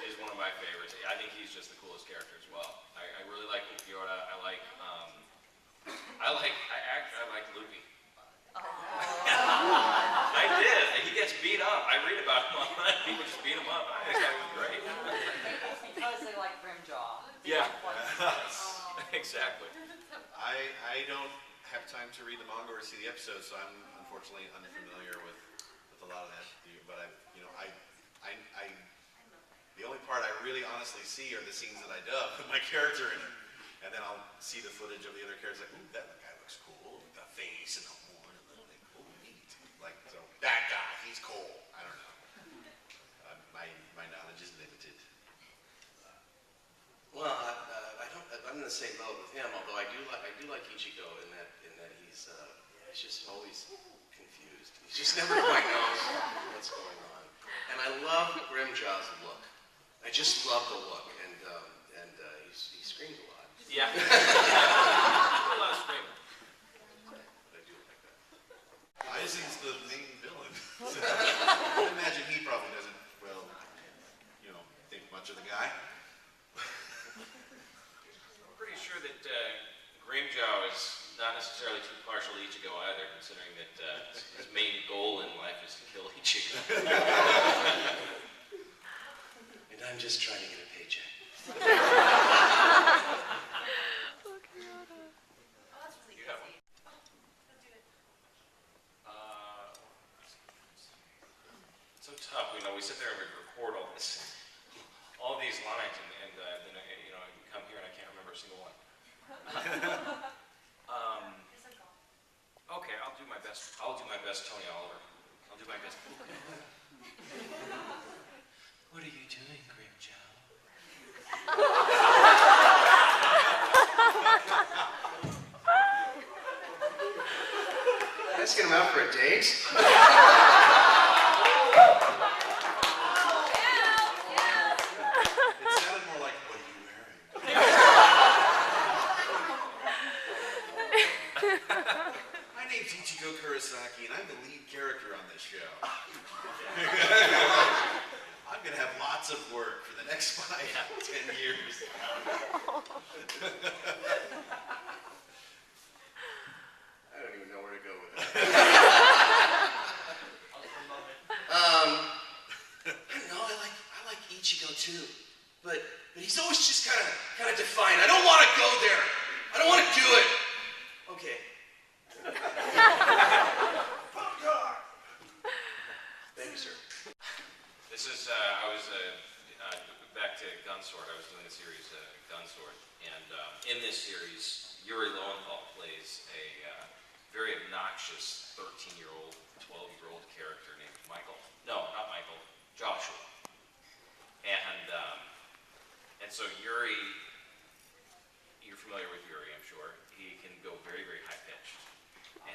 is one of my favorites. I think he's just the coolest character as well. I really like Yoda. I like Luffy. I did. He gets beat up. I read about him online. People just beat him up. I think that was great. Because they like Grimjaw. Yeah. Exactly. I don't have time to read the manga or see the episodes, so I'm unfortunately unfamiliar with a lot of that. But the only part I really honestly see are the scenes that I dub with my character in it, and then I'll see the footage of the other characters. Like, ooh, that guy looks cool. The face and the horn and the like, ooh, neat. Like, so that guy, he's cool. I don't know. My knowledge is limited. Well, I'm in the same boat with him. Although I do like Ichigo in that he's just always confused. He just never quite knows what's going on. And I love Grimjaw's look. I just love the look, and he screams a lot. Yeah. A lot of screaming. But I do like that. Aizen's the main villain. So I imagine he probably doesn't, well, think much of the guy. I'm pretty sure that Grimjaw is not necessarily too partial to Ichigo either, considering that his main goal in life is to kill Ichigo. And I'm just trying to get a paycheck. You have one. It's so tough. We sit there and we record all these lines, and then you come here and I can't remember a single one. Okay, I'll do my best. I'll do my best, Tony Oliver. I'll do my best. What are you doing, Grimjaw? Asking him out for a date? It sounded more like, what are you wearing? My name's Ichigo Kurosaki, and I'm the lead character on this show. I'm going to have lots of work for the next 5 to 10 years. I don't even know where to go with that. I don't know. I like Ichigo too, but he's always just kind of defiant. I don't want to go there. I don't want to do it. Okay. Thank you, sir. This is, I was, back to Gunsword. I was doing a series, Gunsword. And in this series, Yuri Lowenthal plays a very obnoxious 13-year-old, 12-year-old character named Michael. No, not Michael. Joshua. And so Yuri, you're familiar with Yuri, I'm sure. He can go very, very high-pitched.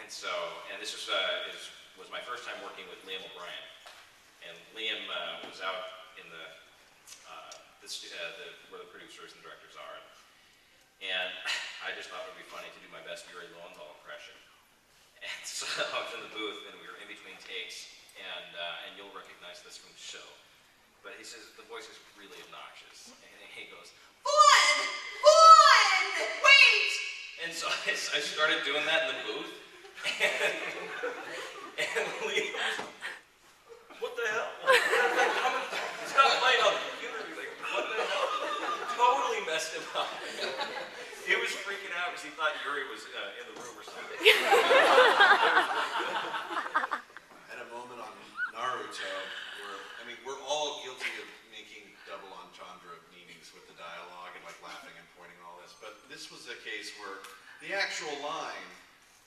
And so, and this was my first time working with Liam O'Brien. And Liam was out in where the producers and directors are. And I just thought it would be funny to do my best Yuri Lowenthal impression. And so I was in the booth, and we were in between takes, and you'll recognize this from the show. But he says the voice is really obnoxious, and he goes, "Fun! Wait!" And so I started doing that in the booth, and Lee goes, "What the hell? Stop playing on the computer." He's like, "What the hell?" Totally messed him up. He was freaking out because he thought Yuri was in the room or something. I had a moment on Naruto where, we're all guilty of making double entendre meanings with the dialogue and laughing and pointing and all this, but this was a case where the actual line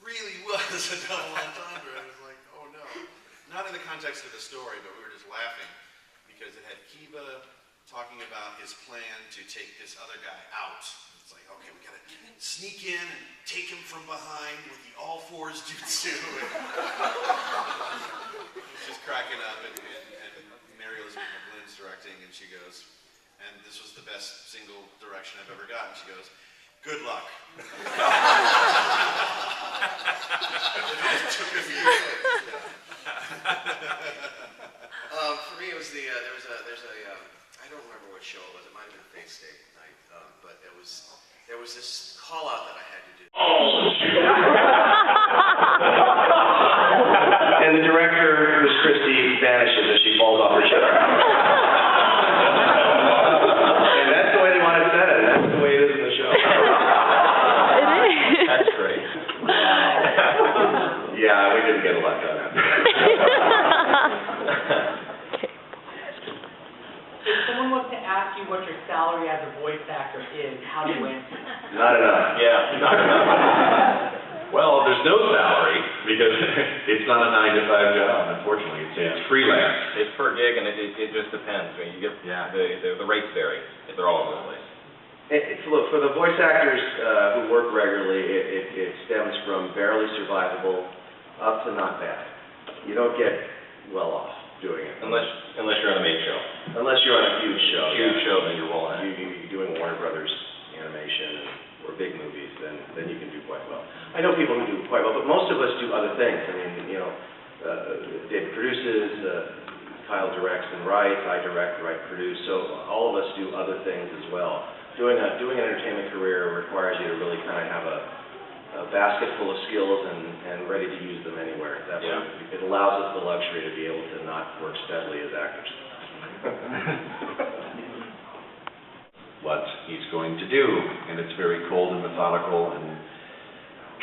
really was a double entendre. And it was like, oh no. Not in the context of the story, but we were just laughing because it had Kiba talking about his plan to take this other guy out. It's like, okay, we gotta sneak in and take him from behind with the all-fours jutsu. It's just cracking up, and Mary Elizabeth McGlynn's directing, and she goes, and this was the best single direction I've ever gotten. She goes, "Good luck." It took a few days. For me, it was there's a I don't remember was this call out that I had to do. And the director, Miss Christie, vanishes as she falls off her chair. And that's the way they want it said, and that's the way it is in the show. That's great. Yeah, we didn't get a lot done after that. If someone was to ask you what your salary as a voice actor is, how do you answer? Not enough. Yeah, not enough. Well, there's no salary because it's not a 9-to-5 job, unfortunately. It's freelance. It's per gig, and it just depends. I mean, you get the rates vary. They're all over the place. Look, for the voice actors who work regularly, it stems from barely survivable up to not bad. You don't get well off doing it. Unless you're on a main show. Unless you're on a huge show. Huge show, then you're rolling it. You're doing Warner Brothers animation or big movies, then you can do quite well. I know people who do quite well, but most of us do other things. I mean, David produces, Kyle directs and writes, I direct, write, produce, so all of us do other things as well. Doing an entertainment career requires you to really kind of have a basket full of skills and ready to use them anywhere. That way, it allows us the luxury to be able to not work steadily as actors. What he's going to do, and it's very cold and methodical and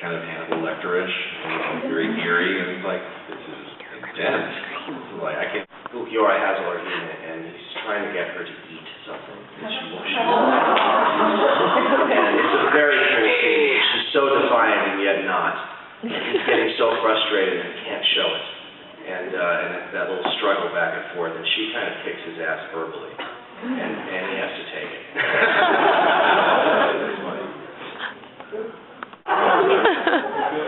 kind of Hannibal Lecter-ish, and very eerie, and it's like, this is intense. It's like, I can't. Ulquiorra has allergy, and he's trying to get her to eat something, and she won't. And it's a very cool scene. She's so defiant and yet not. And he's getting so frustrated and can't show it. And it's that little struggle back and forth, and she kind of kicks his ass verbally, and he has to take it. It's funny.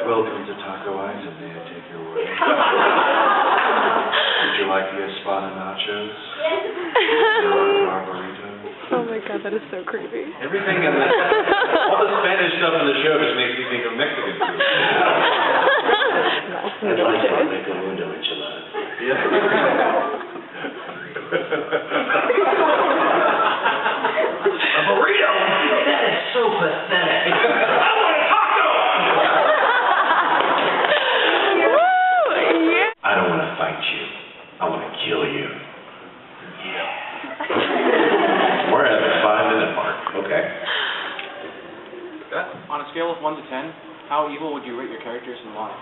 Welcome to Taco Eyes, and may I take your order? Would you like the Espada nachos? Oh my god, that is so creepy. Everything in the, all the Spanish stuff in the show just makes me think of Mexican food. I'd like to make a mundo enchilada. Yeah. A burrito? That is so pathetic. I want a taco! Woo! Yeah. I don't want to fight you. I want to kill you. Yeah. We're at the 5-minute mark. Okay. On a scale of 1 to 10, how evil would you rate your characters and why?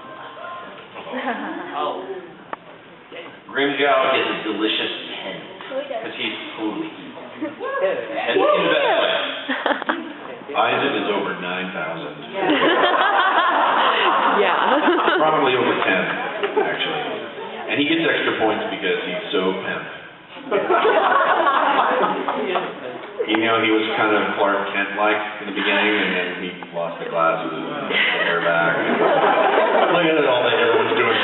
Grimjow gets a delicious 10 because he's totally evil. And in the best way. Isaac is over 9,000. Yeah. Probably over 10, actually. And he gets extra points because he's so pimp. He was kind of Clark Kent-like in the beginning, and then he lost the glasses and the hair back. Look at it, all the hair was doing.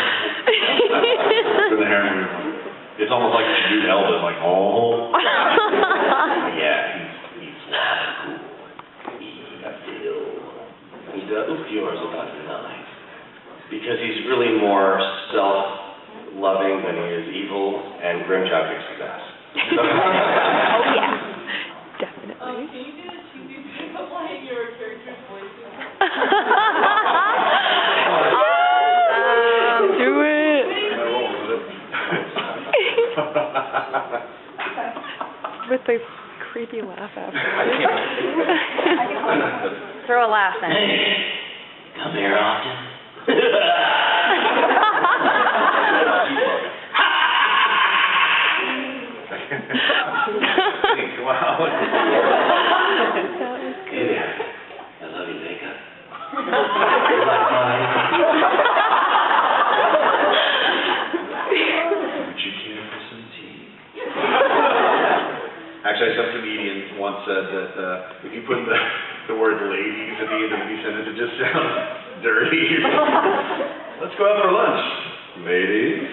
For the hair movement. It's almost like you should do Elvis, like, oh. Yeah, he's wild and cool. And Ulquiorra's about 9. Because he's really more self-loving than he is evil, and Grimjow kicks his ass. Oh yeah. Definitely. Can you do a TV show playing your character's voices? Do it. With the creepy laugh afterwards. Throw a laugh in. Come here often. Wow. Hey there. I love your makeup. You like mine? Would you care for some tea? Actually, some comedian once said that if you put the word ladies at the end of any sentence, it just sounds dirty. Let's go out for lunch. Ladies.